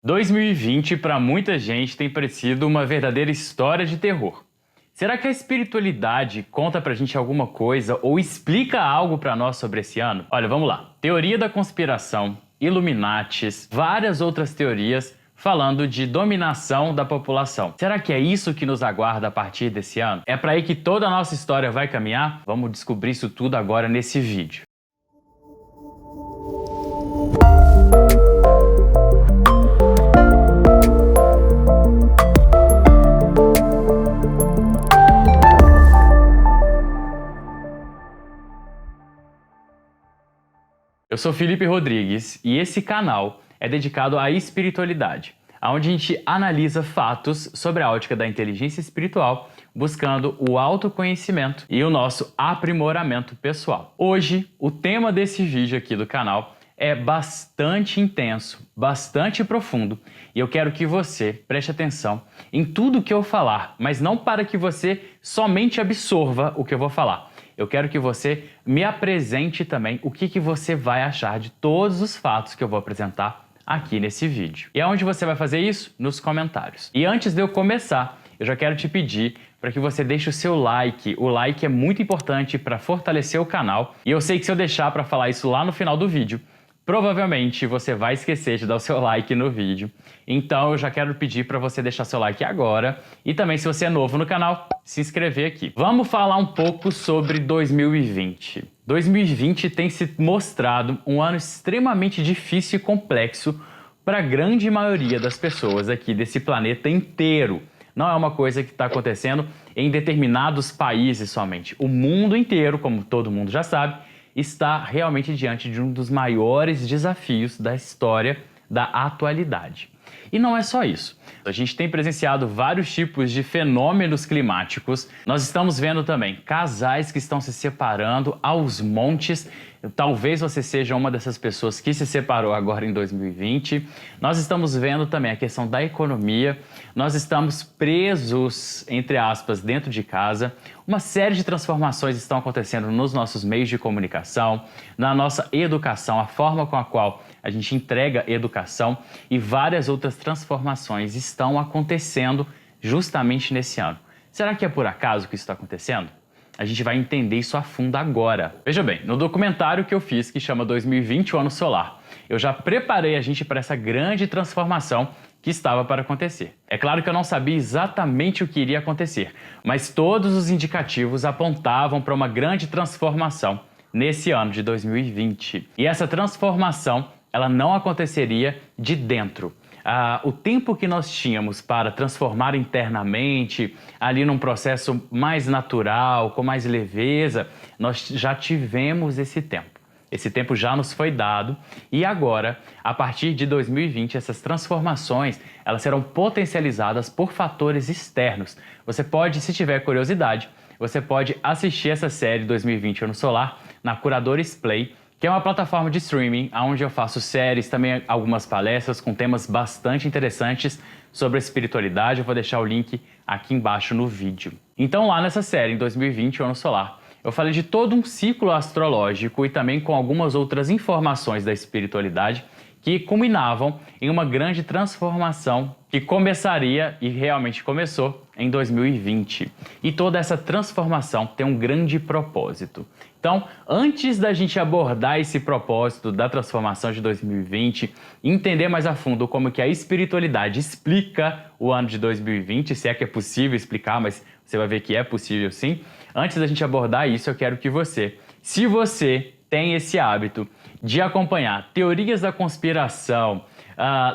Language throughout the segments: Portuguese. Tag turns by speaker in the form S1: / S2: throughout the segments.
S1: 2020 para muita gente tem parecido uma verdadeira história de terror. Será que a espiritualidade conta pra gente alguma coisa ou explica algo pra nós sobre esse ano? Olha, vamos lá. Teoria da conspiração, Illuminatis, várias outras teorias falando de dominação da população. Será que é isso que nos aguarda a partir desse ano? É para aí que toda a nossa história vai caminhar? Vamos descobrir isso tudo agora nesse vídeo. Eu sou Felipe Rodrigues e esse canal é dedicado à espiritualidade, onde a gente analisa fatos sobre a ótica da inteligência espiritual, buscando o autoconhecimento e o nosso aprimoramento pessoal. Hoje, o tema desse vídeo aqui do canal é bastante intenso, bastante profundo, e eu quero que você preste atenção em tudo que eu falar, mas não para que você somente absorva o que eu vou falar. Eu quero que você me apresente também o que você vai achar de todos os fatos que eu vou apresentar aqui nesse vídeo. E aonde você vai fazer isso? Nos comentários. E antes de eu começar, eu já quero te pedir para que você deixe o seu like. O like é muito importante para fortalecer o canal. E eu sei que se eu deixar para falar isso lá no final do vídeo, provavelmente você vai esquecer de dar o seu like no vídeo. Então eu já quero pedir para você deixar seu like agora. E também, se você é novo no canal, se inscrever aqui. Vamos falar um pouco sobre 2020. 2020 tem se mostrado um ano extremamente difícil e complexo para a grande maioria das pessoas aqui desse planeta inteiro. Não é uma coisa que está acontecendo em determinados países somente. O mundo inteiro, como todo mundo já sabe, está realmente diante de um dos maiores desafios da história da atualidade. E não é só isso. A gente tem presenciado vários tipos de fenômenos climáticos. Nós estamos vendo também casais que estão se separando aos montes. Talvez você seja uma dessas pessoas que se separou agora em 2020. Nós estamos vendo também a questão da economia. Nós estamos presos, entre aspas, dentro de casa. Uma série de transformações estão acontecendo nos nossos meios de comunicação, na nossa educação, a forma com a qual a gente entrega educação, e várias outras transformações estão acontecendo justamente nesse ano. Será que é por acaso que isso está acontecendo? A gente vai entender isso a fundo agora. Veja bem, no documentário que eu fiz, que chama 2020, o Ano Solar, eu já preparei a gente para essa grande transformação que estava para acontecer. É claro que eu não sabia exatamente o que iria acontecer, mas todos os indicativos apontavam para uma grande transformação nesse ano de 2020. E essa transformação, ela não aconteceria de dentro. O tempo que nós tínhamos para transformar internamente, ali num processo mais natural, com mais leveza, nós já tivemos esse tempo. Esse tempo já nos foi dado e agora, a partir de 2020, essas transformações, elas serão potencializadas por fatores externos. Você pode, se tiver curiosidade, você pode assistir essa série 2020 Ano Solar na Curadores Play, que é uma plataforma de streaming onde eu faço séries, também algumas palestras com temas bastante interessantes sobre a espiritualidade. Eu vou deixar o link aqui embaixo no vídeo. Então lá nessa série, em 2020, o Ano Solar, eu falei de todo um ciclo astrológico e também com algumas outras informações da espiritualidade que culminavam em uma grande transformação que começaria e realmente começou em 2020. E toda essa transformação tem um grande propósito. Então, antes da gente abordar esse propósito da transformação de 2020, entender mais a fundo como que a espiritualidade explica o ano de 2020, se é que é possível explicar, mas você vai ver que é possível sim. Antes da gente abordar isso, eu quero que você, se você tem esse hábito de acompanhar teorias da conspiração,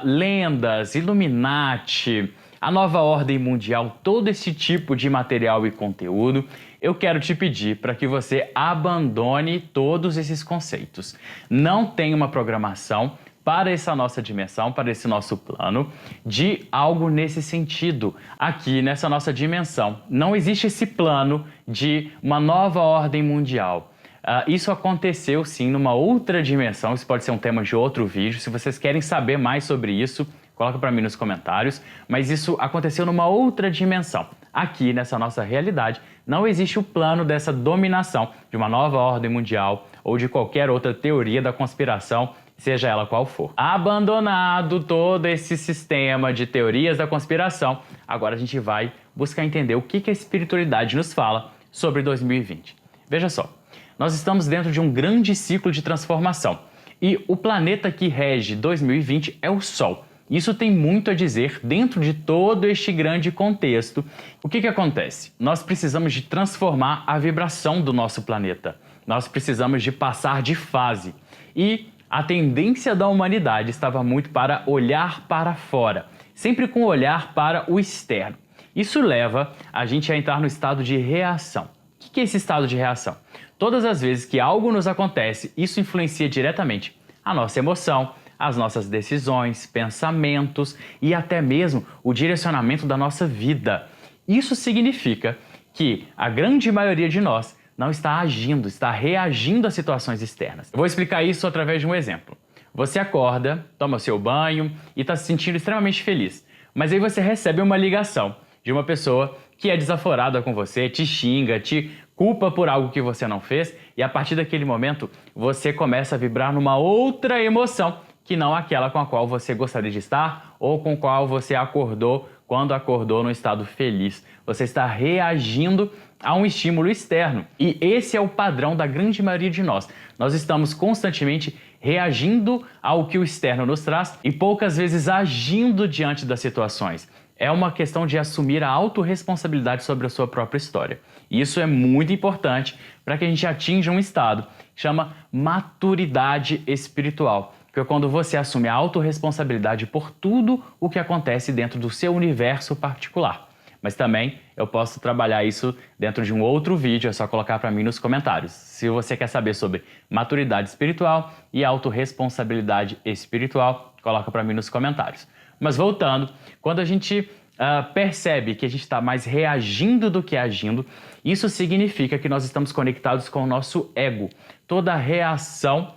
S1: lendas, Illuminati, a nova ordem mundial, todo esse tipo de material e conteúdo, eu quero te pedir para que você abandone todos esses conceitos. Não tem uma programação para essa nossa dimensão, para esse nosso plano, de algo nesse sentido. Aqui, nessa nossa dimensão, não existe esse plano de uma nova ordem mundial. Isso aconteceu sim numa outra dimensão, isso pode ser um tema de outro vídeo. Se vocês querem saber mais sobre isso, coloca para mim nos comentários, mas isso aconteceu numa outra dimensão. Aqui, nessa nossa realidade, não existe o plano dessa dominação de uma nova ordem mundial ou de qualquer outra teoria da conspiração seja ela qual for. Abandonado todo esse sistema de teorias da conspiração, agora a gente vai buscar entender o que a espiritualidade nos fala sobre 2020. Veja só, nós estamos dentro de um grande ciclo de transformação e o planeta que rege 2020 é o Sol. Isso tem muito a dizer dentro de todo este grande contexto. O que acontece? Nós precisamos de transformar a vibração do nosso planeta. Nós precisamos de passar de fase. E a tendência da humanidade estava muito para olhar para fora, sempre com o olhar para o externo. Isso leva a gente a entrar no estado de reação. O que é esse estado de reação? Todas as vezes que algo nos acontece, isso influencia diretamente a nossa emoção, as nossas decisões, pensamentos e até mesmo o direcionamento da nossa vida. Isso significa que a grande maioria de nós não está agindo, está reagindo a situações externas. Eu vou explicar isso através de um exemplo. Você acorda, toma seu banho e está se sentindo extremamente feliz, mas aí você recebe uma ligação de uma pessoa que é desaforada com você, te xinga, te culpa por algo que você não fez e a partir daquele momento você começa a vibrar numa outra emoção que não aquela com a qual você gostaria de estar ou com a qual você acordou quando acordou no estado feliz. Você está reagindo a um estímulo externo. E esse é o padrão da grande maioria de nós. Nós estamos constantemente reagindo ao que o externo nos traz e poucas vezes agindo diante das situações. É uma questão de assumir a autorresponsabilidade sobre a sua própria história. E isso é muito importante para que a gente atinja um estado que chama maturidade espiritual. Que é quando você assume a autorresponsabilidade por tudo o que acontece dentro do seu universo particular. Mas também eu posso trabalhar isso dentro de um outro vídeo, é só colocar para mim nos comentários. Se você quer saber sobre maturidade espiritual e autorresponsabilidade espiritual, coloca para mim nos comentários. Mas voltando, quando a gente percebe que a gente está mais reagindo do que agindo, isso significa que nós estamos conectados com o nosso ego. Toda reação,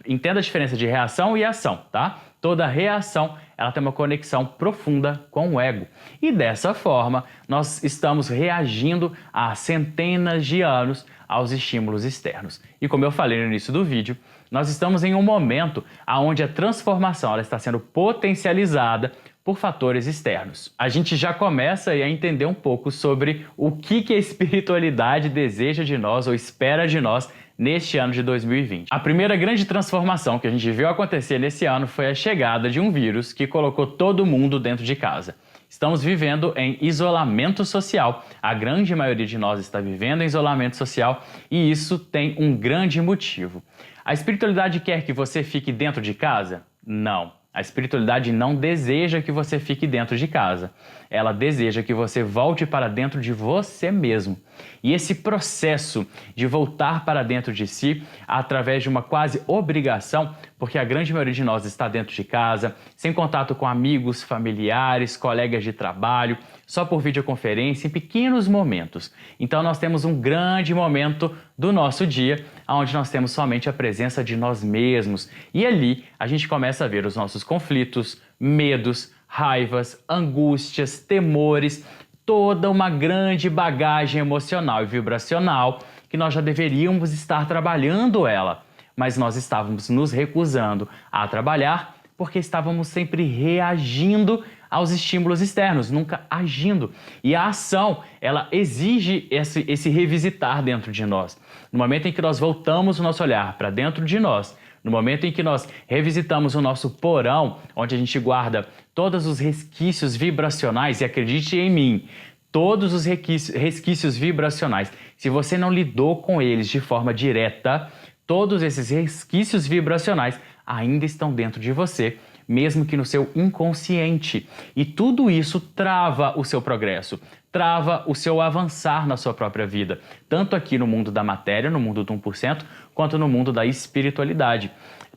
S1: entenda a diferença de reação e ação, tá? Toda reação, ela tem uma conexão profunda com o ego. E dessa forma, nós estamos reagindo há centenas de anos aos estímulos externos. E como eu falei no início do vídeo, nós estamos em um momento onde a transformação ela está sendo potencializada por fatores externos. A gente já começa a entender um pouco sobre o que a espiritualidade deseja de nós ou espera de nós neste ano de 2020. A primeira grande transformação que a gente viu acontecer nesse ano foi a chegada de um vírus que colocou todo mundo dentro de casa. Estamos vivendo em isolamento social. A grande maioria de nós está vivendo em isolamento social e isso tem um grande motivo. A espiritualidade quer que você fique dentro de casa? Não. A espiritualidade não deseja que você fique dentro de casa. Ela deseja que você volte para dentro de você mesmo. E esse processo de voltar para dentro de si, através de uma quase obrigação, porque a grande maioria de nós está dentro de casa, sem contato com amigos, familiares, colegas de trabalho, só por videoconferência, em pequenos momentos. Então nós temos um grande momento do nosso dia, onde nós temos somente a presença de nós mesmos. E ali a gente começa a ver os nossos conflitos, medos, raivas, angústias, temores, toda uma grande bagagem emocional e vibracional que nós já deveríamos estar trabalhando ela, mas nós estávamos nos recusando a trabalhar porque estávamos sempre reagindo aos estímulos externos, nunca agindo. E a ação, ela exige esse revisitar dentro de nós. No momento em que nós voltamos o nosso olhar para dentro de nós, no momento em que nós revisitamos o nosso porão, onde a gente guarda todos os resquícios vibracionais, e acredite em mim, todos os resquícios vibracionais, se você não lidou com eles de forma direta, todos esses resquícios vibracionais ainda estão dentro de você, mesmo que no seu inconsciente. E tudo isso trava o seu progresso, trava o seu avançar na sua própria vida, tanto aqui no mundo da matéria, no mundo do 1%, quanto no mundo da espiritualidade.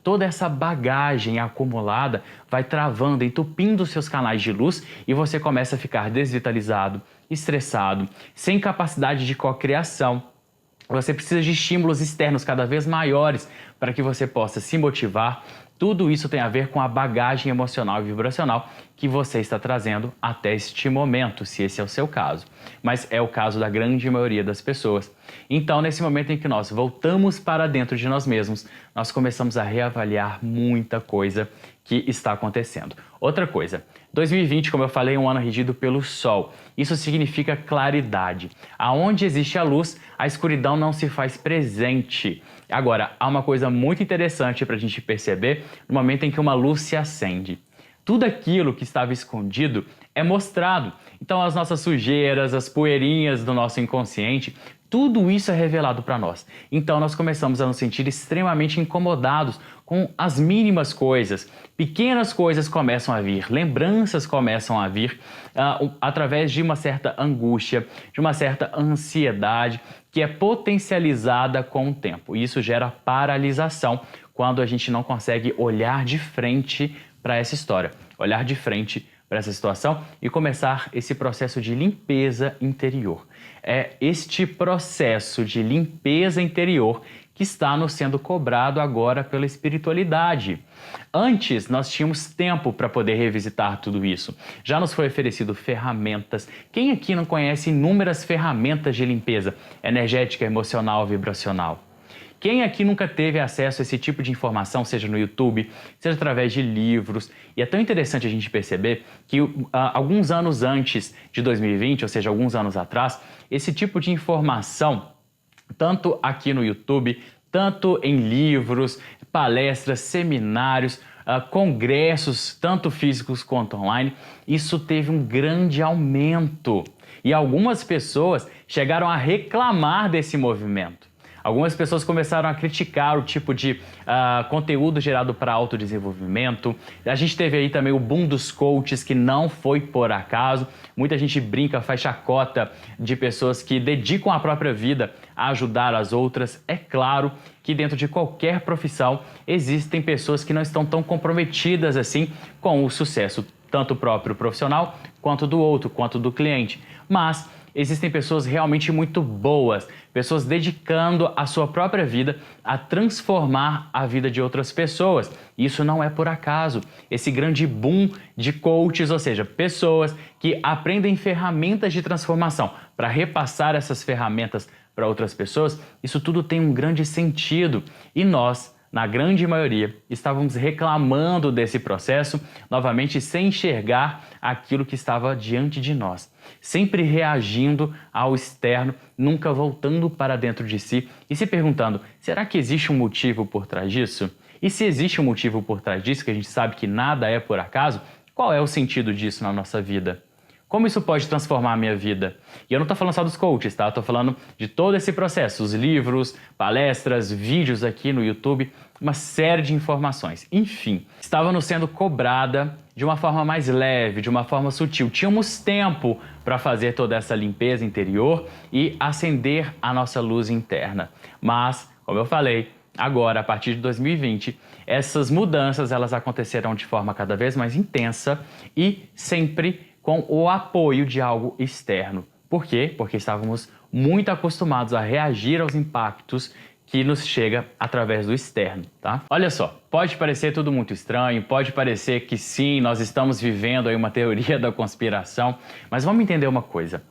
S1: Toda essa bagagem acumulada vai travando, entupindo os seus canais de luz e você começa a ficar desvitalizado, estressado, sem capacidade de cocriação. Você precisa de estímulos externos cada vez maiores para que você possa se motivar, Tudo isso tem a ver com a bagagem emocional e vibracional que você está trazendo até este momento, se esse é o seu caso. Mas é o caso da grande maioria das pessoas. Então, nesse momento em que nós voltamos para dentro de nós mesmos, nós começamos a reavaliar muita coisa que está acontecendo. Outra coisa, 2020, como eu falei, é um ano regido pelo Sol. Isso significa claridade. Aonde existe a luz, a escuridão não se faz presente. Agora, há uma coisa muito interessante para a gente perceber no momento em que uma luz se acende. Tudo aquilo que estava escondido é mostrado. Então, as nossas sujeiras, as poeirinhas do nosso inconsciente, tudo isso é revelado para nós. Então, nós começamos a nos sentir extremamente incomodados com as mínimas coisas. Pequenas coisas começam a vir, lembranças começam a vir através de uma certa angústia, de uma certa ansiedade que é potencializada com o tempo. E isso gera paralisação quando a gente não consegue olhar de frente para essa história, olhar de frente para essa situação e começar esse processo de limpeza interior. É este processo de limpeza interior que está nos sendo cobrado agora pela espiritualidade. Antes, nós tínhamos tempo para poder revisitar tudo isso. Já nos foi oferecido ferramentas. Quem aqui não conhece inúmeras ferramentas de limpeza energética, emocional, vibracional? Quem aqui nunca teve acesso a esse tipo de informação, seja no YouTube, seja através de livros? E é tão interessante a gente perceber que alguns anos antes de 2020, ou seja, alguns anos atrás, esse tipo de informação, tanto aqui no YouTube, tanto em livros, palestras, seminários, congressos, tanto físicos quanto online, isso teve um grande aumento. E algumas pessoas chegaram a reclamar desse movimento. Algumas pessoas começaram a criticar o tipo de conteúdo gerado para autodesenvolvimento. A gente teve aí também o boom dos coaches, que não foi por acaso. Muita gente brinca, faz chacota de pessoas que dedicam a própria vida a ajudar as outras. É claro que dentro de qualquer profissão existem pessoas que não estão tão comprometidas assim com o sucesso, tanto próprio profissional, quanto do outro, quanto do cliente. Mas existem pessoas realmente muito boas, pessoas dedicando a sua própria vida a transformar a vida de outras pessoas. Isso não é por acaso. Esse grande boom de coaches, ou seja, pessoas que aprendem ferramentas de transformação para repassar essas ferramentas para outras pessoas, isso tudo tem um grande sentido. E nós, na grande maioria, estávamos reclamando desse processo, novamente sem enxergar aquilo que estava diante de nós. Sempre reagindo ao externo, nunca voltando para dentro de si e se perguntando, será que existe um motivo por trás disso? E se existe um motivo por trás disso, que a gente sabe que nada é por acaso, qual é o sentido disso na nossa vida? Como isso pode transformar a minha vida? E eu não estou falando só dos coaches, tá? Eu estou falando de todo esse processo, os livros, palestras, vídeos aqui no YouTube, uma série de informações. Enfim, estava nos sendo cobrada de uma forma mais leve, de uma forma sutil. Tínhamos tempo para fazer toda essa limpeza interior e acender a nossa luz interna. Mas, como eu falei, agora, a partir de 2020, essas mudanças elas acontecerão de forma cada vez mais intensa e sempre com o apoio de algo externo. Por quê? Porque estávamos muito acostumados a reagir aos impactos que nos chega através do externo, tá? Olha só, pode parecer tudo muito estranho, pode parecer que sim, nós estamos vivendo aí uma teoria da conspiração, mas vamos entender uma coisa.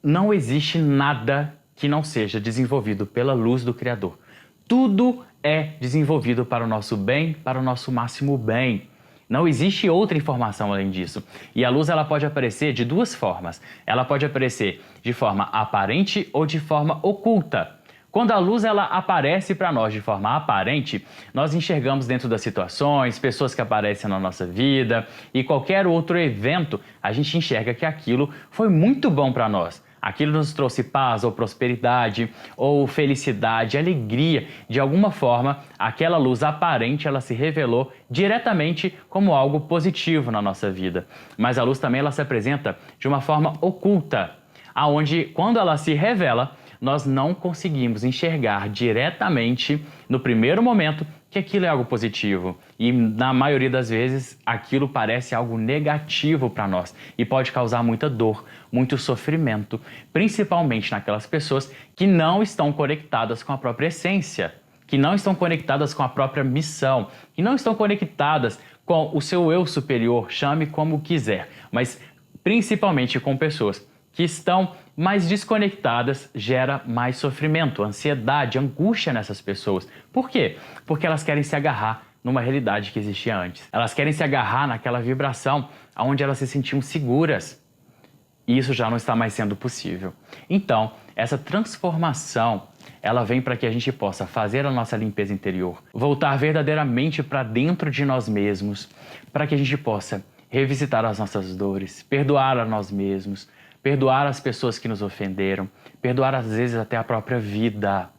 S1: Não existe nada que não seja desenvolvido pela luz do Criador. Tudo é desenvolvido para o nosso bem, para o nosso máximo bem. Não existe outra informação além disso. E a luz ela pode aparecer de duas formas. Ela pode aparecer de forma aparente ou de forma oculta. Quando a luz ela aparece para nós de forma aparente, nós enxergamos dentro das situações, pessoas que aparecem na nossa vida e qualquer outro evento, a gente enxerga que aquilo foi muito bom para nós. Aquilo nos trouxe paz ou prosperidade ou felicidade, alegria. De alguma forma, aquela luz aparente ela se revelou diretamente como algo positivo na nossa vida. Mas a luz também ela se apresenta de uma forma oculta, aonde quando ela se revela, nós não conseguimos enxergar diretamente no primeiro momento que aquilo é algo positivo. E na maioria das vezes aquilo parece algo negativo para nós e pode causar muita dor, muito sofrimento, principalmente naquelas pessoas que não estão conectadas com a própria essência, que não estão conectadas com a própria missão, que não estão conectadas com o seu eu superior, chame como quiser, mas principalmente com pessoas que estão mais desconectadas, gera mais sofrimento, ansiedade, angústia nessas pessoas. Por quê? Porque elas querem se agarrar numa realidade que existia antes. Elas querem se agarrar naquela vibração onde elas se sentiam seguras. E isso já não está mais sendo possível. Então, essa transformação, ela vem para que a gente possa fazer a nossa limpeza interior, voltar verdadeiramente para dentro de nós mesmos, para que a gente possa revisitar as nossas dores, perdoar a nós mesmos, perdoar as pessoas que nos ofenderam, perdoar às vezes até a própria vida,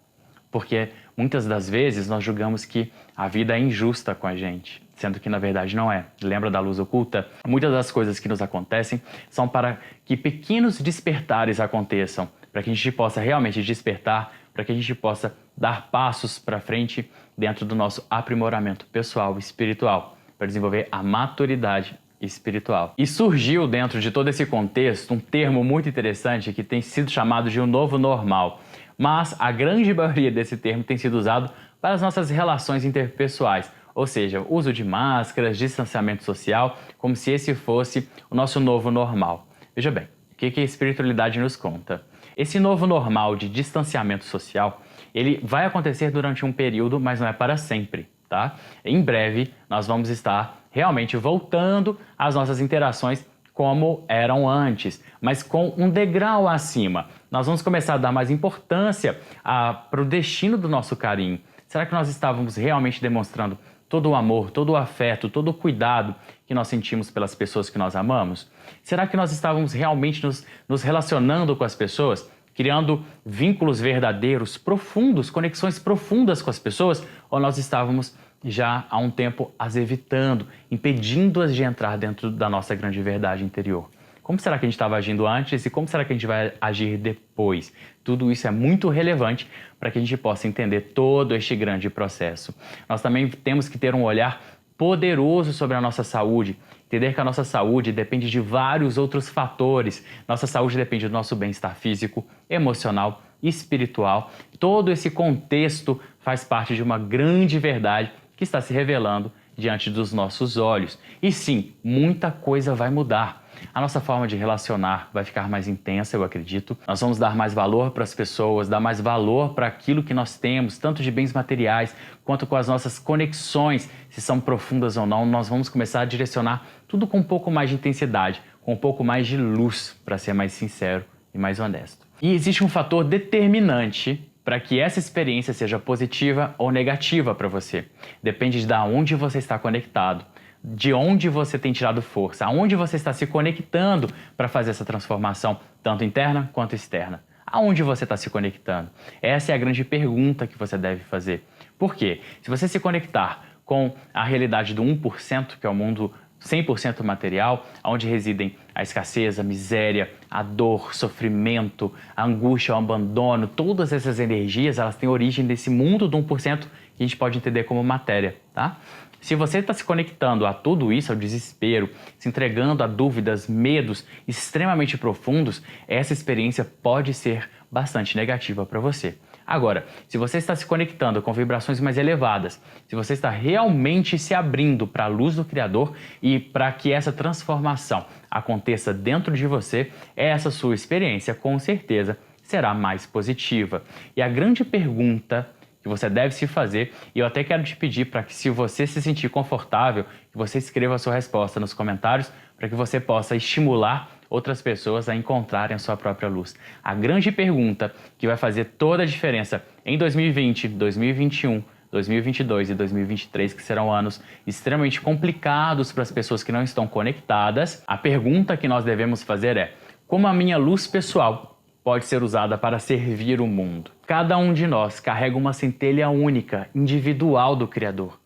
S1: porque muitas das vezes nós julgamos que a vida é injusta com a gente, sendo que na verdade não é. Lembra da luz oculta? Muitas das coisas que nos acontecem são para que pequenos despertares aconteçam, para que a gente possa realmente despertar, para que a gente possa dar passos para frente dentro do nosso aprimoramento pessoal e espiritual, para desenvolver a maturidade espiritual. E surgiu dentro de todo esse contexto um termo muito interessante que tem sido chamado de um novo normal, mas a grande maioria desse termo tem sido usado para as nossas relações interpessoais, ou seja, uso de máscaras, distanciamento social, como se esse fosse o nosso novo normal. Veja bem, o que a espiritualidade nos conta? Esse novo normal de distanciamento social, ele vai acontecer durante um período, mas não é para sempre, tá? Em breve, nós vamos estar realmente voltando às nossas interações como eram antes, mas com um degrau acima. Nós vamos começar a dar mais importância para o destino do nosso carinho. Será que nós estávamos realmente demonstrando todo o amor, todo o afeto, todo o cuidado que nós sentimos pelas pessoas que nós amamos? Será que nós estávamos realmente nos relacionando com as pessoas, criando vínculos verdadeiros, profundos, conexões profundas com as pessoas? Ou nós estávamos já há um tempo as evitando, impedindo-as de entrar dentro da nossa grande verdade interior? Como será que a gente estava agindo antes e como será que a gente vai agir depois? Tudo isso é muito relevante para que a gente possa entender todo este grande processo. Nós também temos que ter um olhar poderoso sobre a nossa saúde, entender que a nossa saúde depende de vários outros fatores. Nossa saúde depende do nosso bem-estar físico, emocional, espiritual. Todo esse contexto faz parte de uma grande verdade que está se revelando diante dos nossos olhos. E sim, muita coisa vai mudar. A nossa forma de relacionar vai ficar mais intensa, eu acredito. Nós vamos dar mais valor para as pessoas, dar mais valor para aquilo que nós temos, tanto de bens materiais, quanto com as nossas conexões, se são profundas ou não. Nós vamos começar a direcionar tudo com um pouco mais de intensidade, com um pouco mais de luz, para ser mais sincero e mais honesto. E existe um fator determinante para que essa experiência seja positiva ou negativa para você. Depende de onde você está conectado, de onde você tem tirado força, aonde você está se conectando para fazer essa transformação, tanto interna quanto externa. Aonde você está se conectando? Essa é a grande pergunta que você deve fazer. Por quê? Se você se conectar com a realidade do 1%, que é o mundo 100% material, onde residem a escassez, a miséria, a dor, sofrimento, a angústia, o abandono, todas essas energias, elas têm origem desse mundo do 1% que a gente pode entender como matéria, tá? Se você está se conectando a tudo isso, ao desespero, se entregando a dúvidas, medos extremamente profundos, essa experiência pode ser bastante negativa para você. Agora, se você está se conectando com vibrações mais elevadas, se você está realmente se abrindo para a luz do Criador e para que essa transformação aconteça dentro de você, essa sua experiência com certeza será mais positiva. E a grande pergunta que você deve se fazer, e eu até quero te pedir para que, se você se sentir confortável, que você escreva a sua resposta nos comentários para que você possa estimular outras pessoas a encontrarem a sua própria luz. A grande pergunta que vai fazer toda a diferença em 2020, 2021, 2022 e 2023, que serão anos extremamente complicados para as pessoas que não estão conectadas, a pergunta que nós devemos fazer é: como a minha luz pessoal pode ser usada para servir o mundo? Cada um de nós carrega uma centelha única, individual do Criador.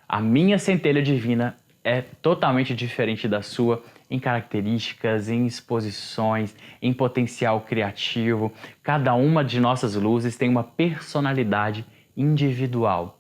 S1: A minha centelha divina é totalmente diferente da sua em características, em exposições, em potencial criativo. Cada uma de nossas luzes tem uma personalidade individual.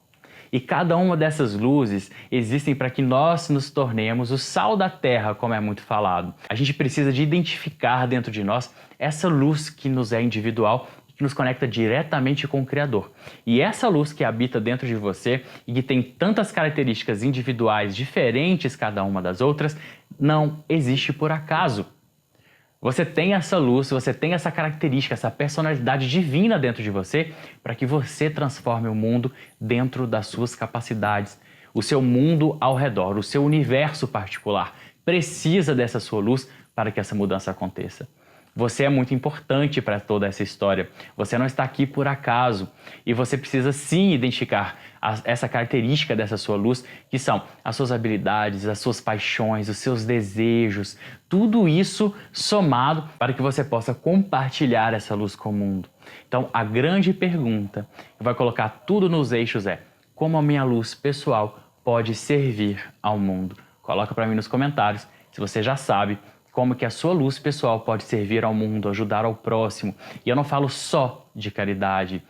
S1: E cada uma dessas luzes existem para que nós nos tornemos o sal da terra, como é muito falado. A gente precisa de identificar dentro de nós essa luz que nos é individual e que nos conecta diretamente com o Criador. E essa luz que habita dentro de você e que tem tantas características individuais diferentes cada uma das outras, não existe por acaso. Você tem essa luz, você tem essa característica, essa personalidade divina dentro de você para que você transforme o mundo dentro das suas capacidades. O seu mundo ao redor, o seu universo particular precisa dessa sua luz para que essa mudança aconteça. Você é muito importante para toda essa história. Você não está aqui por acaso. E você precisa sim identificar essa característica dessa sua luz, que são as suas habilidades, as suas paixões, os seus desejos. Tudo isso somado para que você possa compartilhar essa luz com o mundo. Então, a grande pergunta que vai colocar tudo nos eixos é: como a minha luz pessoal pode servir ao mundo? Coloca para mim nos comentários se você já sabe como que a sua luz pessoal pode servir ao mundo, ajudar ao próximo. E eu não falo só de caridade.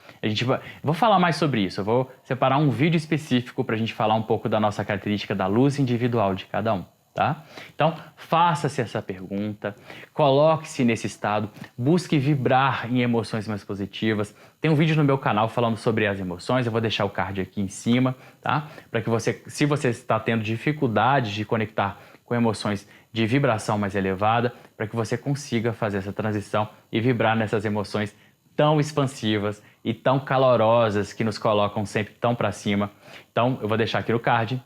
S1: Vou falar mais sobre isso. Eu vou separar um vídeo específico para a gente falar um pouco da nossa característica da luz individual de cada um. Tá? Então, faça-se essa pergunta, coloque-se nesse estado, busque vibrar em emoções mais positivas. Tem um vídeo no meu canal falando sobre as emoções, eu vou deixar o card aqui em cima, tá? Para que você, se você está tendo dificuldade de conectar com emoções de vibração mais elevada, para que você consiga fazer essa transição e vibrar nessas emoções tão expansivas e tão calorosas que nos colocam sempre tão para cima. Então, eu vou deixar aqui no card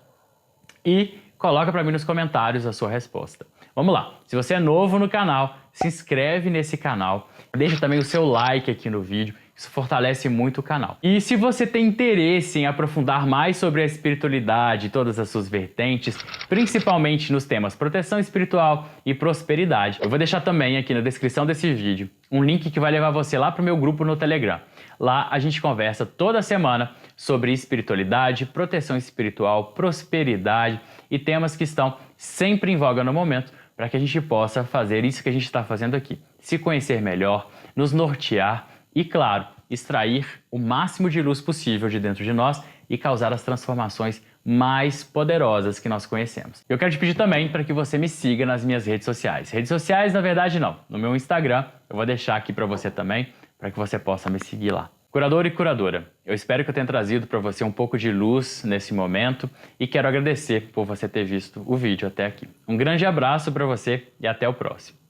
S1: e coloca para mim nos comentários a sua resposta. Vamos lá, se você é novo no canal, se inscreve nesse canal, deixa também o seu like aqui no vídeo, isso fortalece muito o canal. E se você tem interesse em aprofundar mais sobre a espiritualidade e todas as suas vertentes, principalmente nos temas proteção espiritual e prosperidade, eu vou deixar também aqui na descrição desse vídeo um link que vai levar você lá para o meu grupo no Telegram. Lá a gente conversa toda semana sobre espiritualidade, proteção espiritual, prosperidade e temas que estão sempre em voga no momento, para que a gente possa fazer isso que a gente está fazendo aqui. Se conhecer melhor, nos nortear e, claro, extrair o máximo de luz possível de dentro de nós e causar as transformações mais poderosas que nós conhecemos. Eu quero te pedir também para que você me siga nas minhas redes sociais. Redes sociais, na verdade, não. No meu Instagram, eu vou deixar aqui para você também, para que você possa me seguir lá. Curador e curadora, eu espero que eu tenha trazido para você um pouco de luz nesse momento e quero agradecer por você ter visto o vídeo até aqui. Um grande abraço para você e até o próximo.